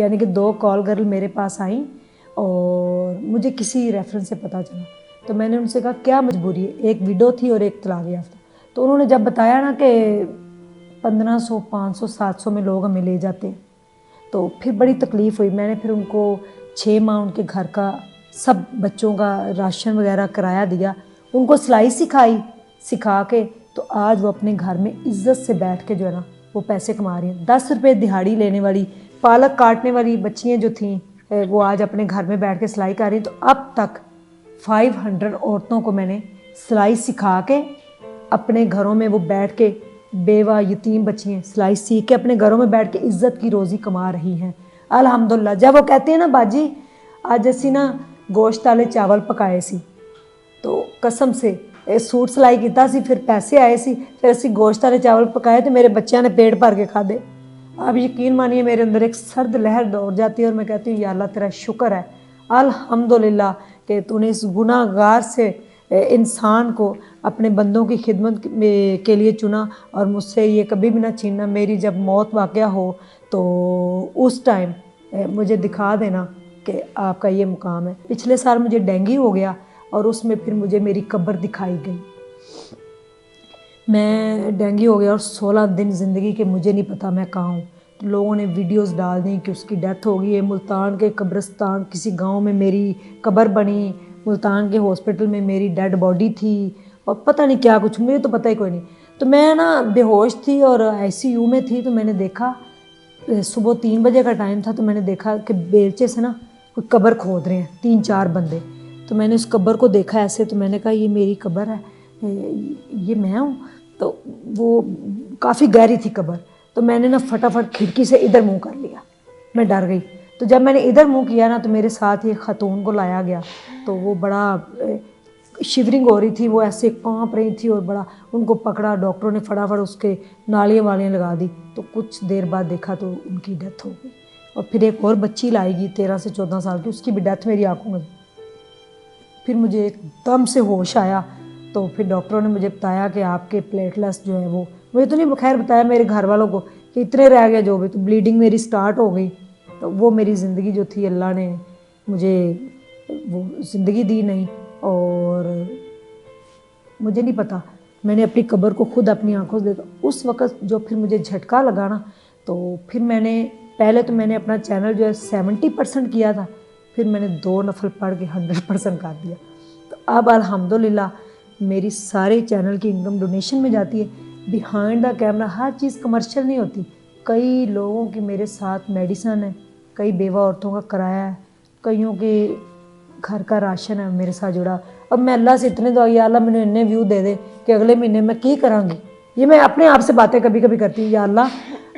यानी कि 2 call girl मेरे पास आई और मुझे किसी रेफरेंस से पता चला। तो मैंने उनसे कहा क्या मजबूरी है, एक विडो थी और एक तलाक याफ्ता। तो उन्होंने जब बताया ना कि 1500, 500, 700 में लोग हमें ले जाते हैं, तो फिर बड़ी तकलीफ़ हुई। मैंने फिर उनको 6 माह उनके घर का सब बच्चों का राशन वगैरह किराया दिया, उनको सिलाई सिखा के तो आज वो अपने घर में इज्जत से बैठ के जो है ना वो पैसे कमा रही हैं। 10 रुपये दिहाड़ी लेने वाली, पालक काटने वाली बच्चियाँ जो थीं वो आज अपने घर में बैठ के सिलाई कर रही हैं। तो अब तक 500 औरतों को मैंने सिलाई सिखा के अपने घरों में वो बैठ के, बेवा यतीम बच्चियाँ सिलाई सीख के अपने घरों में बैठ के इज्जत की रोज़ी कमा रही हैं अल्हम्दुलिल्लाह। जब वो कहते हैं ना बाजी आज असी ना गोश्त वाले चावल पकाए सी, तो कसम से सूट सिलाई किया सी, फिर पैसे आए सी, फिर असी गोश्त वाले चावल पकाए तो मेरे बच्चों ने पेट भर के खाधे। आप यकीन मानिए मेरे अंदर एक सर्द लहर दौड़ जाती है और मैं कहती हूँ या अल्लाह तेरा शुक्र है अल्हम्दुलिल्लाह कि तूने इस गुनाहगार से इंसान को अपने बंदों की खिदमत के लिए चुना और मुझसे ये कभी भी ना छीनना। मेरी जब मौत वाक़या हो तो उस टाइम मुझे दिखा देना कि आपका ये मुकाम है। पिछले साल मुझे डेंगू हो गया और उसमें फिर मुझे मेरी कब्र दिखाई गई। मैं डेंगू हो गया और 16 दिन ज़िंदगी के मुझे नहीं पता मैं कहाँ हूँ। तो लोगों ने वीडियोस डाल दी कि उसकी डेथ हो गई है। मुल्तान के कब्रिस्तान किसी गांव में मेरी कब्र बनी, मुल्तान के हॉस्पिटल में मेरी डेड बॉडी थी और पता नहीं क्या कुछ, मुझे तो पता ही कोई नहीं। तो मैं ना बेहोश थी और ICU में थी। तो मैंने देखा सुबह 3 बजे का टाइम था, तो मैंने देखा कि बेलचे से ना कोई कब्र खोद रहे हैं 3-4 बंदे। तो मैंने उस कब्र को देखा ऐसे, तो मैंने कहा ये मेरी कब्र है, ये मैं हूँ। तो वो काफ़ी गहरी थी कब्र। तो मैंने ना फटाफट खिड़की से इधर मुंह कर लिया, मैं डर गई। तो जब मैंने इधर मुंह किया ना तो मेरे साथ ही ख़तून को लाया गया। तो वो बड़ा शिवरिंग हो रही थी, वो ऐसे कांप रही थी और बड़ा उनको पकड़ा। डॉक्टरों ने फटाफट उसके नालियाँ वालियाँ लगा दी। तो कुछ देर बाद देखा तो उनकी डेथ हो गई। और फिर एक और बच्ची लाएगी 13 से 14 साल की, उसकी भी डेथ मेरी आंखों में। फिर मुझे एकदम से होश आया। तो फिर डॉक्टरों ने मुझे बताया कि आपके प्लेटलेट्स जो है वो, मुझे तो नहीं खैर बताया, मेरे घर वालों को कि इतने रह गए जो भी। तो ब्लीडिंग मेरी स्टार्ट हो गई। तो वो मेरी ज़िंदगी जो थी अल्लाह ने मुझे वो ज़िंदगी दी नहीं। और मुझे नहीं पता, मैंने अपनी कब्र को खुद अपनी आंखों से देखा। उस वक़्त जो फिर मुझे झटका लगा ना, तो फिर मैंने पहले तो मैंने अपना चैनल जो है 70% किया था, फिर मैंने 2 नफल पढ़ के 100% कर दिया। तो अब अल्हम्दुलिल्लाह मेरी सारे चैनल की इनकम डोनेशन में जाती है। Behind the camera her cheese commercial नहीं होती। कई लोगों की मेरे साथ मेडिसन है, कई बेवा औरतों का किराया है, कईयों के घर का राशन है मेरे साथ जुड़ा। अब मैं अल्लाह से इतने दुआ, या अल्लाह मैंने इतने व्यू दे दे कि अगले महीने मैं क्या करांगी। ये मैं अपने आप से बातें कभी कभी करती हूँ, या अल्लाह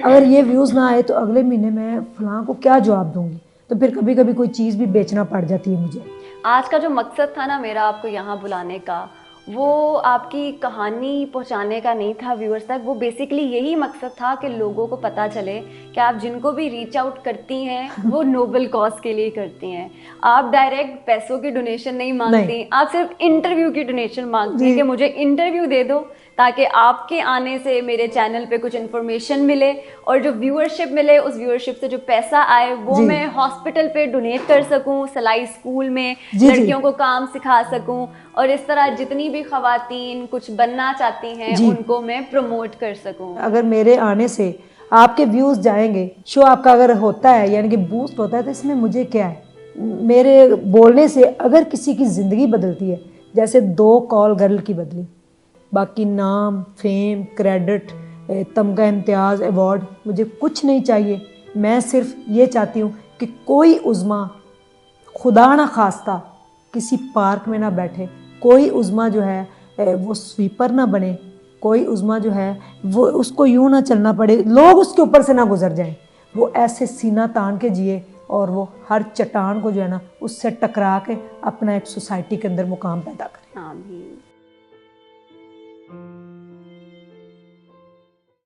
अगर ये व्यूज़ ना आए तो अगले महीने मैं फ़लाँ को क्या जवाब दूँगी। तो फिर कभी कभी कोई चीज़ भी बेचना पड़ जाती है मुझे। आज का जो मकसद था ना मेरा आपको यहाँ बुलाने का, वो आपकी कहानी पहुँचाने का नहीं था व्यूअर्स तक। वो बेसिकली यही मकसद था कि लोगों को पता चले कि आप जिनको भी रीच आउट करती हैं वो नोबल कॉज के लिए करती हैं। आप डायरेक्ट पैसों की डोनेशन नहीं मांगती, आप सिर्फ इंटरव्यू की डोनेशन मांगती हैं कि मुझे इंटरव्यू दे दो ताकि आपके आने से मेरे चैनल पे कुछ इन्फॉर्मेशन मिले और जो व्यूअरशिप मिले उस व्यूअरशिप से जो पैसा आए वो जी मैं हॉस्पिटल पे डोनेट कर सकूं, सिलाई स्कूल में जी लड़कियों को काम सिखा सकूं और इस तरह जितनी भी ख़वातीन कुछ बनना चाहती हैं जी। उनको मैं प्रमोट कर सकूं। अगर मेरे आने से आपके व्यूज़ जाएंगे, शो आपका अगर होता है यानी कि बूस्ट होता है, तो इसमें मुझे क्या है। मेरे बोलने से अगर किसी की ज़िंदगी बदलती है, जैसे 2 कॉल गर्ल की बदली, बाकी नाम, फेम, क्रेडिट, तमगा, इम्तियाज़, अवार्ड मुझे कुछ नहीं चाहिए। मैं सिर्फ ये चाहती हूँ कि कोई उज़्मा खुदा ना खास्ता किसी पार्क में ना बैठे, कोई उज़्मा जो है वो स्वीपर ना बने, कोई उज़्मा जो है वो उसको यूँ ना चलना पड़े, लोग उसके ऊपर से ना गुजर जाएं। वो ऐसे सीना तान के जिए और वो हर चट्टान को जो है ना उससे टकरा के अपना एक सोसाइटी के अंदर मुकाम पैदा करे। आमीन।